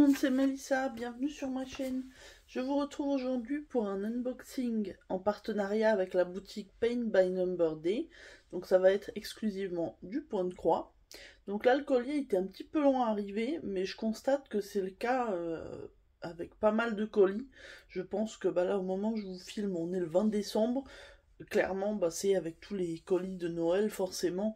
monde, c'est Mélissa, bienvenue sur ma chaîne. Je vous retrouve aujourd'hui pour un unboxing en partenariat avec la boutique Paint by Number Day. Donc ça va être exclusivement du point de croix. Donc là le collier était un petit peu long à arriver, mais je constate que c'est le cas avec pas mal de colis. Je pense que là au moment où je vous filme, on est le 20 décembre. Clairement c'est avec tous les colis de Noël forcément.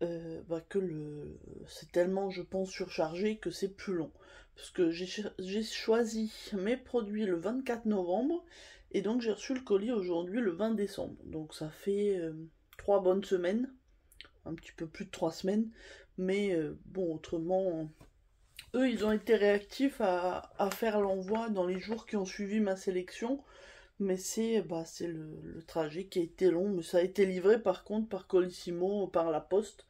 C'est tellement je pense surchargé que c'est plus long parce que j'ai choisi mes produits le 24 novembre et donc j'ai reçu le colis aujourd'hui le 20 décembre, donc ça fait 3 bonnes semaines, un petit peu plus de 3 semaines, mais bon, autrement eux ils ont été réactifs à faire l'envoi dans les jours qui ont suivi ma sélection. Mais c'est le trajet qui a été long, mais ça a été livré par contre par Colissimo, par la poste.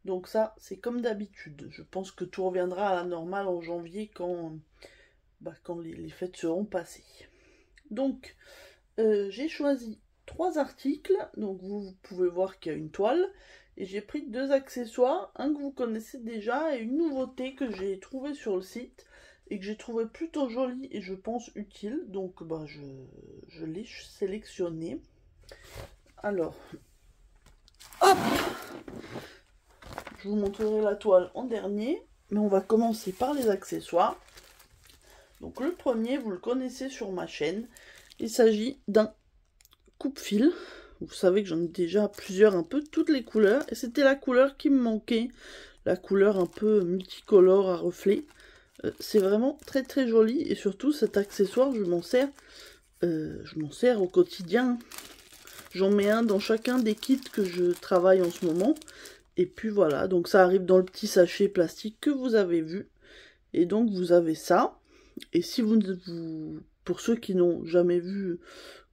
Donc ça, c'est comme d'habitude. Je pense que tout reviendra à la normale en janvier quand les fêtes seront passées. Donc, j'ai choisi 3 articles. Donc vous pouvez voir qu'il y a une toile. Et j'ai pris 2 accessoires, un que vous connaissez déjà et une nouveauté que j'ai trouvée sur le site et que j'ai trouvé plutôt jolie et je pense utile, donc je l'ai sélectionné. Alors, hop, je vous montrerai la toile en dernier, mais on va commencer par les accessoires. Donc le premier, vous le connaissez sur ma chaîne, il s'agit d'un coupe-fil. Vous savez que j'en ai déjà plusieurs, un peu toutes les couleurs, et c'était la couleur qui me manquait, la couleur un peu multicolore à reflets. C'est vraiment très très joli et surtout cet accessoire je m'en sers au quotidien. J'en mets un dans chacun des kits que je travaille en ce moment. Et puis voilà, donc ça arrive dans le petit sachet plastique que vous avez vu. Et donc vous avez ça. Et si pour ceux qui n'ont jamais vu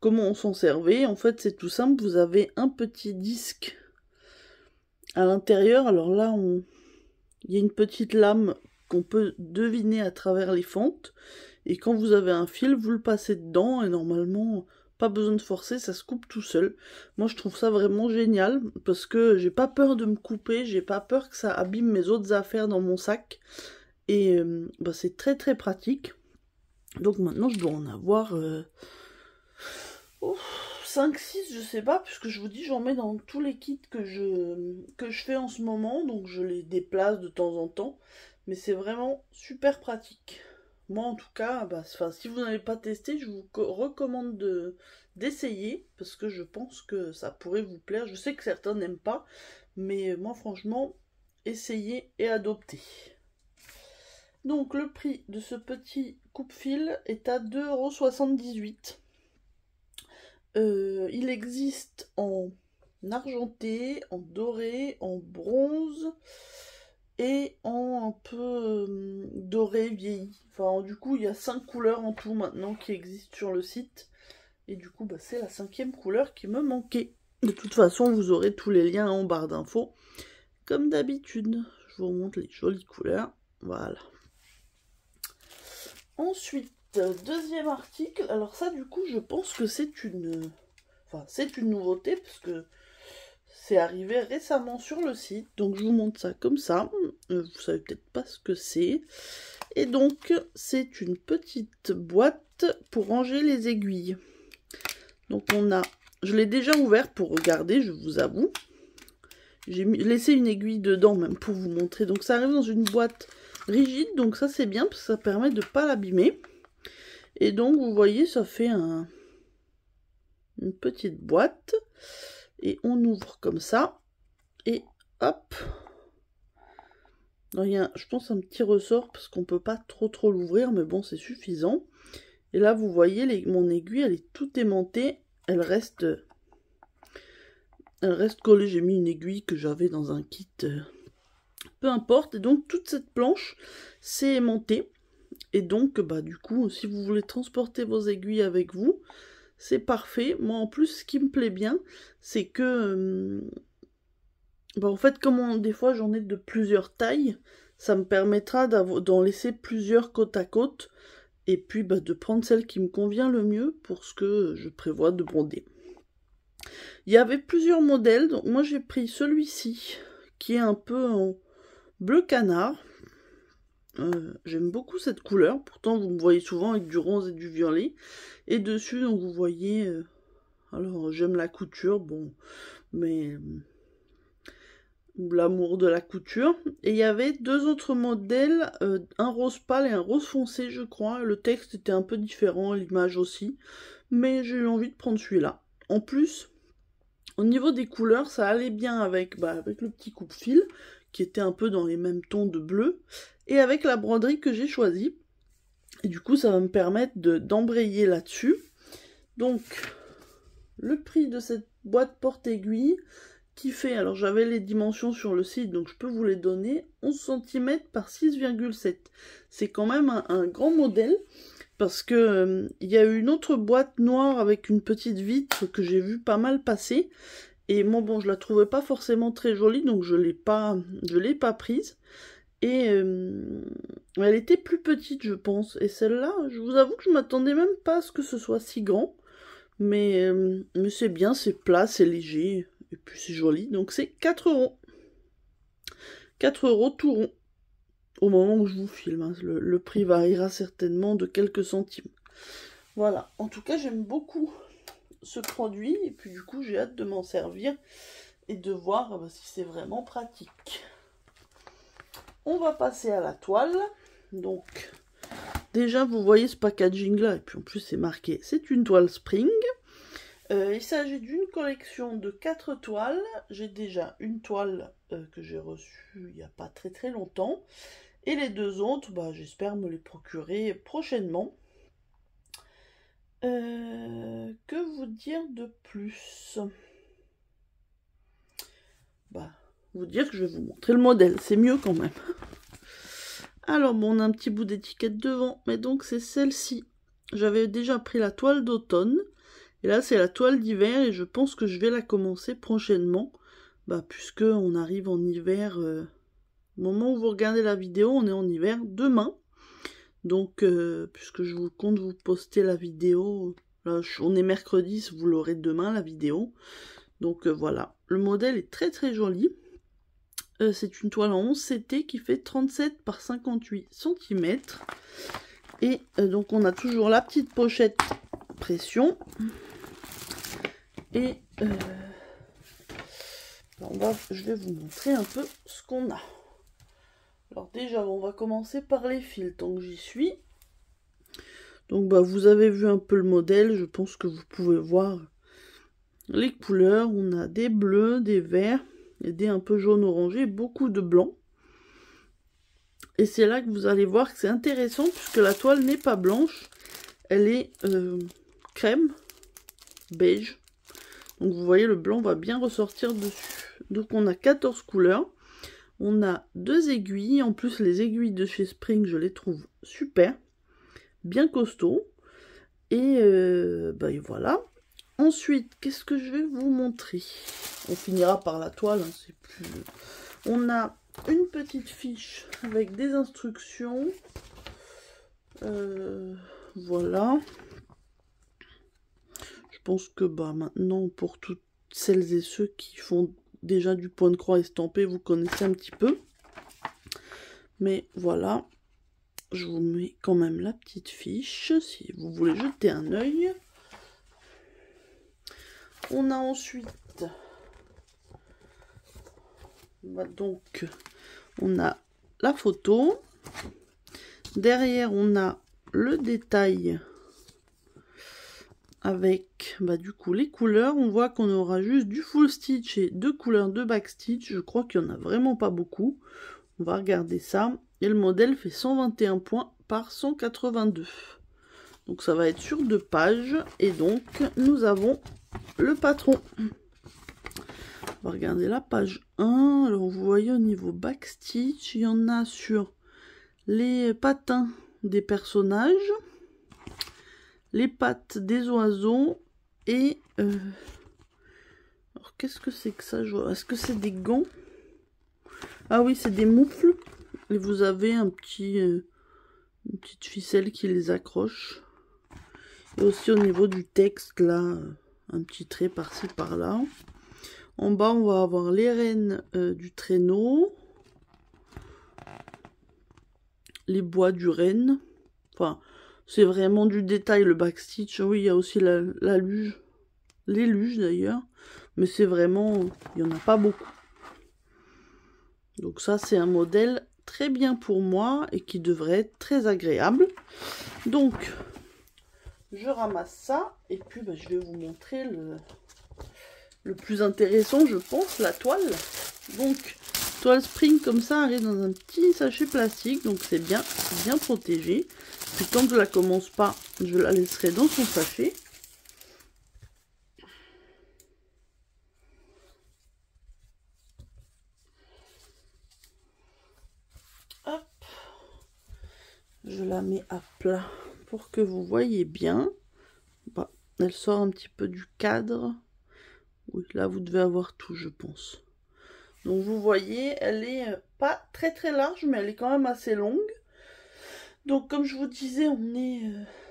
comment on s'en servait, en fait c'est tout simple, vous avez un petit disque à l'intérieur. Alors là, il y a une petite lame qu'on peut deviner à travers les fentes, et quand vous avez un fil, vous le passez dedans, et normalement, pas besoin de forcer, ça se coupe tout seul. Moi, je trouve ça vraiment génial, parce que j'ai pas peur de me couper, j'ai pas peur que ça abîme mes autres affaires dans mon sac, et c'est très très pratique. Donc maintenant, je dois en avoir 5-6, je sais pas, puisque je vous dis, j'en mets dans tous les kits que je fais en ce moment, donc je les déplace de temps en temps. Mais c'est vraiment super pratique. Moi en tout cas, si vous n'avez pas testé, je vous recommande d'essayer, parce que je pense que ça pourrait vous plaire. Je sais que certains n'aiment pas, mais moi franchement, essayez et adoptez. Donc le prix de ce petit coupe-fil est à 2,78 €. Il existe en argenté, en doré, en bronze et en un peu doré vieilli. Enfin, du coup, il y a 5 couleurs en tout maintenant qui existent sur le site. Et du coup, c'est la 5e couleur qui me manquait. De toute façon, vous aurez tous les liens en barre d'infos. Comme d'habitude, je vous remontre les jolies couleurs. Voilà. Ensuite, deuxième article. Alors ça, du coup, je pense que c'est une nouveauté, parce que c'est arrivé récemment sur le site, donc je vous montre ça comme ça. Vous savez peut-être pas ce que c'est. Et donc, c'est une petite boîte pour ranger les aiguilles. Donc je l'ai déjà ouvert pour regarder, je vous avoue. J'ai laissé une aiguille dedans même pour vous montrer. Donc ça arrive dans une boîte rigide, donc ça c'est bien parce que ça permet de ne pas l'abîmer. Et donc vous voyez, ça fait une petite boîte. Et on ouvre comme ça. Et hop. Il y a, je pense, un petit ressort parce qu'on peut pas trop l'ouvrir, mais bon, c'est suffisant. Et là, vous voyez, mon aiguille, elle est toute aimantée. Elle reste collée. J'ai mis une aiguille que j'avais dans un kit. Peu importe. Et donc, toute cette planche, c'est aimanté. Et donc, du coup, si vous voulez transporter vos aiguilles avec vous, c'est parfait. Moi, en plus, ce qui me plaît bien, c'est que en fait, comme des fois j'en ai de plusieurs tailles, ça me permettra d'en laisser plusieurs côte à côte, et puis de prendre celle qui me convient le mieux pour ce que je prévois de broder. Il y avait plusieurs modèles, donc moi j'ai pris celui-ci, qui est un peu en bleu canard. J'aime beaucoup cette couleur. Pourtant, vous me voyez souvent avec du rose et du violet. Et dessus, donc, vous voyez... alors, j'aime la couture, bon, mais... l'amour de la couture. Et il y avait deux autres modèles, un rose pâle et un rose foncé, je crois. Le texte était un peu différent, l'image aussi. Mais j'ai eu envie de prendre celui-là. En plus, au niveau des couleurs, ça allait bien avec le petit coupe-fil, qui était un peu dans les mêmes tons de bleu, et avec la broderie que j'ai choisie. Et du coup, ça va me permettre d'embrayer là-dessus. Donc, le prix de cette boîte porte-aiguille, qui fait, alors j'avais les dimensions sur le site, donc je peux vous les donner, 11 cm par 6,7. C'est quand même un grand modèle, parce que il y a eu une autre boîte noire avec une petite vitre que j'ai vu pas mal passer, et moi bon, je la trouvais pas forcément très jolie, donc je l'ai pas prise, et elle était plus petite je pense, et celle-là, je vous avoue que je m'attendais même pas à ce que ce soit si grand, mais c'est bien, c'est plat, c'est léger, et puis c'est joli, donc c'est 4 €. 4 € tout rond. Au moment où je vous filme, hein. Le prix variera certainement de quelques centimes. Voilà, en tout cas j'aime beaucoup ce produit, et puis du coup j'ai hâte de m'en servir et de voir si c'est vraiment pratique. On va passer à la toile. Donc déjà vous voyez ce packaging là, et puis en plus c'est marqué, c'est une toile Spring. Il s'agit d'une collection de 4 toiles. J'ai déjà une toile que j'ai reçue il n'y a pas très longtemps. Et les deux autres, j'espère me les procurer prochainement. Que vous dire de plus? Vous dire que je vais vous montrer le modèle, c'est mieux quand même. Alors bon, on a un petit bout d'étiquette devant, mais donc c'est celle-ci. J'avais déjà pris la toile d'automne. Et là, c'est la toile d'hiver, et je pense que je vais la commencer prochainement, puisque on arrive en hiver. Au moment où vous regardez la vidéo, on est en hiver demain. Donc, puisque je vous compte vous poster la vidéo, là, on est mercredi, vous l'aurez demain, la vidéo. Donc, voilà. Le modèle est très joli. C'est une toile en 11 CT qui fait 37 par 58 cm. Et donc, on a toujours la petite pochette pression. Et je vais vous montrer un peu ce qu'on a. Alors déjà, on va commencer par les fils, tant que j'y suis. Donc vous avez vu un peu le modèle, je pense que vous pouvez voir les couleurs. On a des bleus, des verts, et des un peu jaune orangé, beaucoup de blanc. Et c'est là que vous allez voir que c'est intéressant, puisque la toile n'est pas blanche, elle est crème, beige. Donc vous voyez, le blanc va bien ressortir dessus. Donc on a 14 couleurs. On a 2 aiguilles. En plus, les aiguilles de chez Spring, je les trouve super. Bien costaud. Et voilà. Ensuite, qu'est-ce que je vais vous montrer? On finira par la toile. Hein, c'est plus... On a une petite fiche avec des instructions. Voilà. Je pense que maintenant, pour toutes celles et ceux qui font déjà du point de croix estampé, vous connaissez un petit peu. Mais voilà, je vous mets quand même la petite fiche, si vous voulez jeter un œil. On a ensuite... donc, on a la photo. Derrière, on a le détail avec du coup les couleurs. On voit qu'on aura juste du full stitch et 2 couleurs de back stitch. Je crois qu'il n'y en a vraiment pas beaucoup. On va regarder ça. Et le modèle fait 121 points par 182. Donc ça va être sur 2 pages. Et donc nous avons le patron. On va regarder la page 1. Alors vous voyez au niveau back stitch, il y en a sur les patins des personnages, les pattes des oiseaux et... alors qu'est-ce que c'est que ça? Est-ce que c'est des gants? Ah oui, c'est des moufles. Et vous avez une petite ficelle qui les accroche. Et aussi au niveau du texte, là, un petit trait par-ci, par-là. En bas, on va avoir les rênes du traîneau. les bois du renne. Enfin, c'est vraiment du détail le backstitch. Oui, il y a aussi la luge. Les luges d'ailleurs. Mais c'est vraiment... Il n'y en a pas beaucoup. Donc ça, c'est un modèle très bien pour moi et qui devrait être très agréable. Donc, je ramasse ça. Et puis, bah, je vais vous montrer le plus intéressant, je pense, la toile. Donc, toile spring comme ça arrive dans un petit sachet plastique, donc c'est bien protégé. Puis quand je la commence pas, je la laisserai dans son sachet. Hop, je la mets à plat pour que vous voyez bien. Bah, elle sort un petit peu du cadre. Oui, là vous devez avoir tout, je pense. Donc vous voyez, elle est pas très large, mais elle est quand même assez longue. Donc comme je vous disais, on est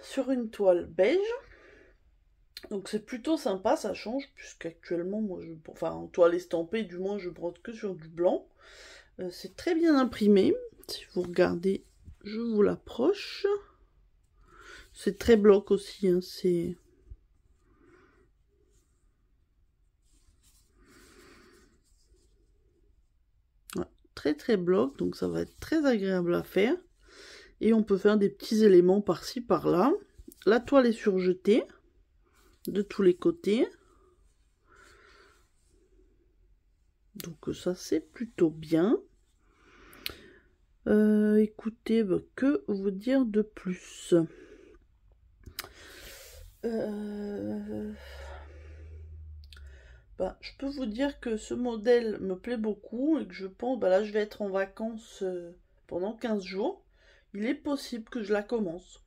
sur une toile beige. Donc c'est plutôt sympa, ça change, puisqu'actuellement, moi, enfin en toile estampée, du moins, je brode que sur du blanc. C'est très bien imprimé. Si vous regardez, je vous l'approche. C'est très bloc aussi, hein, c'est... très bloc, donc ça va être très agréable à faire. Et on peut faire des petits éléments par-ci par-là. La toile est surjetée de tous les côtés, donc ça c'est plutôt bien. Écoutez, bah, que vous dire de plus? Bah, je peux vous dire que ce modèle me plaît beaucoup et que je pense, bah là je vais être en vacances pendant 15 jours. Il est possible que je la commence.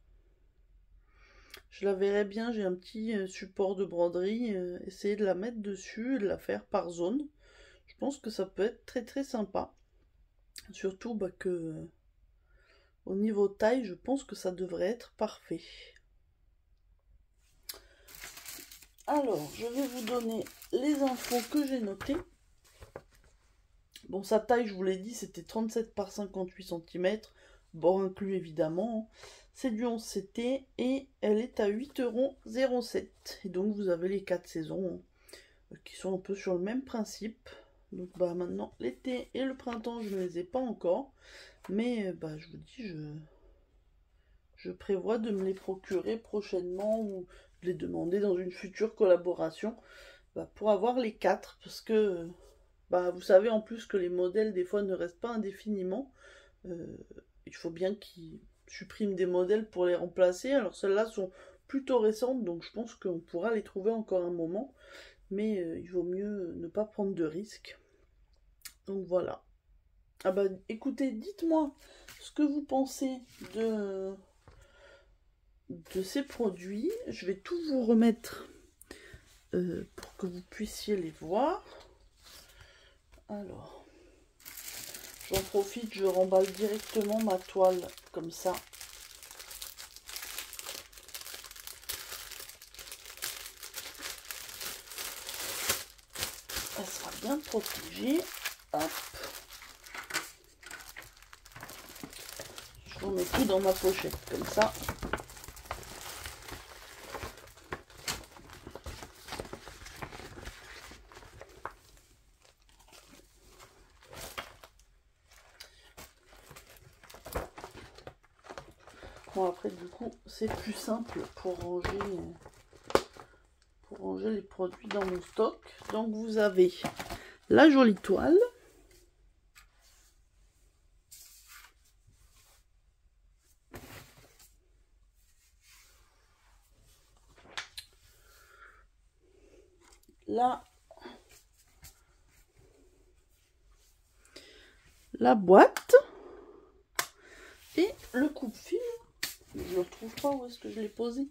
Je la verrai bien, j'ai un petit support de broderie, essayer de la mettre dessus et de la faire par zone. Je pense que ça peut être très sympa. Surtout bah, que au niveau taille, je pense que ça devrait être parfait. Alors, je vais vous donner les infos que j'ai notées. Bon, sa taille, je vous l'ai dit, c'était 37 par 58 cm. Bord inclus, évidemment. C'est du 11 CT et elle est à 8,07 €. Et donc, vous avez les 4 saisons qui sont un peu sur le même principe. Donc, bah, maintenant, l'été et le printemps, je ne les ai pas encore. Mais, bah, je vous dis, je prévois de me les procurer prochainement ou de les demander dans une future collaboration pour avoir les 4 parce que bah, vous savez en plus que les modèles des fois ne restent pas indéfiniment. Il faut bien qu'ils suppriment des modèles pour les remplacer. Alors celles-là sont plutôt récentes donc je pense qu'on pourra les trouver encore un moment, mais il vaut mieux ne pas prendre de risques. Donc voilà. Ah bah écoutez, dites-moi ce que vous pensez de ces produits. Je vais tout vous remettre pour que vous puissiez les voir. Alors, j'en profite, je remballe directement ma toile comme ça. Elle sera bien protégée. Hop. Je remets tout dans ma pochette comme ça. Bon, après, du coup, c'est plus simple pour ranger les produits dans mon stock. Donc, vous avez la jolie toile. La boîte. Et le coupe-fil. Je ne le retrouve pas, où est-ce que je l'ai posé?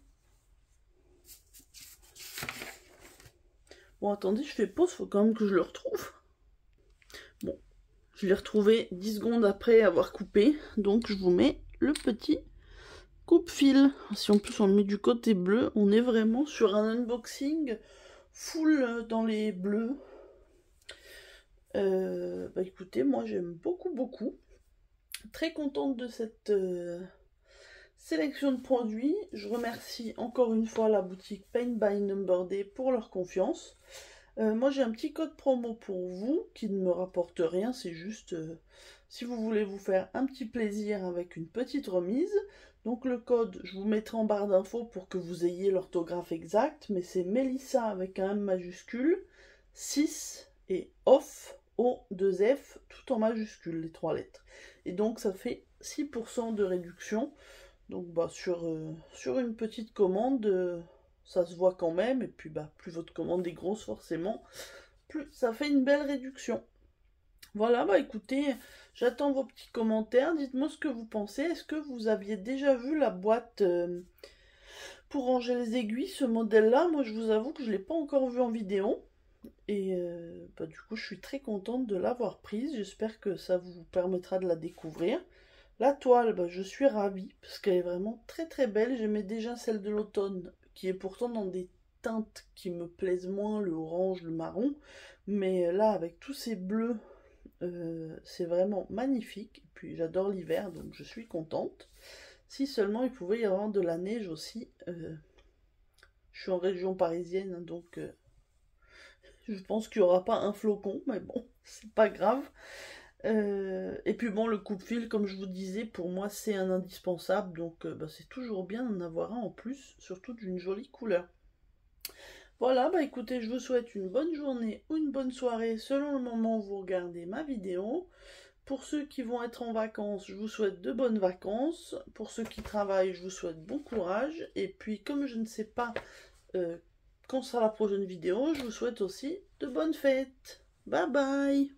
Bon, attendez, je fais pause, faut quand même que je le retrouve. Bon, je l'ai retrouvé 10 secondes après avoir coupé, donc je vous mets le petit coupe-fil. Si en plus on le met du côté bleu, on est vraiment sur un unboxing full dans les bleus. Bah écoutez, moi j'aime beaucoup. Très contente de cette sélection de produits. Je remercie encore une fois la boutique Paint by Number Day pour leur confiance. Moi j'ai un petit code promo pour vous qui ne me rapporte rien, c'est juste si vous voulez vous faire un petit plaisir avec une petite remise. Donc le code, je vous mettrai en barre d'infos pour que vous ayez l'orthographe exacte, mais c'est Melissa avec un M majuscule, 6 et off, O2F, tout en majuscule, les 3 lettres. Et donc ça fait 6% de réduction. Donc bah, sur une petite commande, ça se voit quand même. Et puis bah, plus votre commande est grosse forcément, plus ça fait une belle réduction. Voilà, bah écoutez, j'attends vos petits commentaires. Dites-moi ce que vous pensez. Est-ce que vous aviez déjà vu la boîte pour ranger les aiguilles, ce modèle-là? Moi je vous avoue que je ne l'ai pas encore vu en vidéo. Et bah, du coup je suis très contente de l'avoir prise. J'espère que ça vous permettra de la découvrir. La toile, bah, je suis ravie parce qu'elle est vraiment très très belle. J'aimais déjà celle de l'automne qui est pourtant dans des teintes qui me plaisent moins, le orange, le marron. Mais là avec tous ces bleus, c'est vraiment magnifique. Et puis j'adore l'hiver donc je suis contente. Si seulement il pouvait y avoir de la neige aussi. Je suis en région parisienne donc je pense qu'il n'y aura pas un flocon, mais bon, c'est pas grave. Et puis bon, le coupe-fil, comme je vous disais, pour moi c'est un indispensable, donc bah, c'est toujours bien d'en avoir un en plus, surtout d'une jolie couleur. Voilà, bah écoutez, je vous souhaite une bonne journée ou une bonne soirée selon le moment où vous regardez ma vidéo. Pour ceux qui vont être en vacances, je vous souhaite de bonnes vacances. Pour ceux qui travaillent, je vous souhaite bon courage. Et puis comme je ne sais pas quand sera la prochaine vidéo, je vous souhaite aussi de bonnes fêtes. Bye bye!